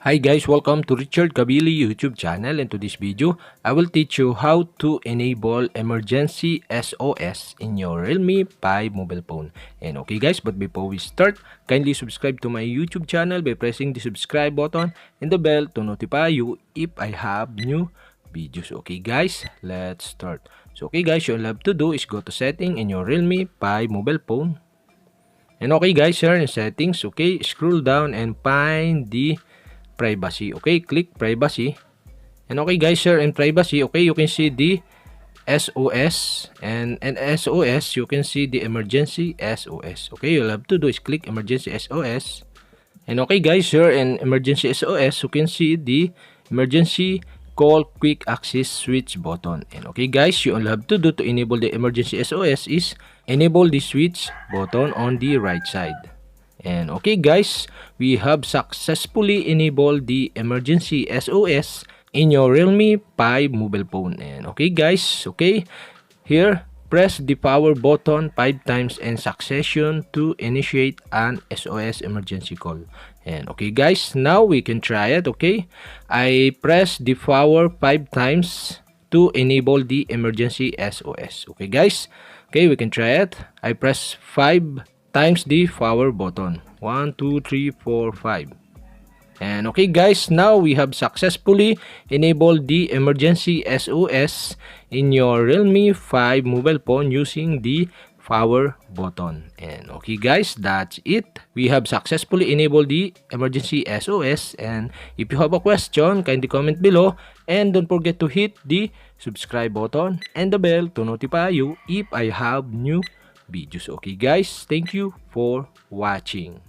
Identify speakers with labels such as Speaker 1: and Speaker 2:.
Speaker 1: Hi guys, welcome to Richard Cabile YouTube channel, and to this video, I will teach you how to enable emergency SOS in your Realme 5 mobile phone. And okay guys, but before we start, kindly subscribe to my YouTube channel by pressing the subscribe button and the bell to notify you if I have new videos. Okay guys, let's start. So okay guys, all you have to do is go to setting in your Realme 5 mobile phone. And okay guys, here in settings, okay, scroll down and find the privacy. Okay, click privacy. And okay guys, here in privacy, okay, you can see the SOS, and SOS you can see the emergency SOS. Okay, you'll have to do is click emergency SOS. And okay guys, here in emergency SOS you can see the emergency call quick access switch button. And okay guys, you all have to do to enable the emergency SOS is enable the switch button on the right side. And okay guys, we have successfully enabled the emergency SOS in your Realme 5 mobile phone. And okay guys, okay, here press the power button 5 times in succession to initiate an SOS emergency call. And okay guys, now we can try it. Okay, I press the power 5 times to enable the emergency SOS. Okay guys, okay, we can try it. I press 5 times the power button. 1, 2, 3, 4, 5. And okay guys, now we have successfully enabled the emergency SOS in your Realme 5 mobile phone using the power button. And okay guys, that's it. We have successfully enabled the emergency SOS, and if you have a question, kindly comment below, and don't forget to hit the subscribe button and the bell to notify you if I have new videos. Okay guys, thank you for watching.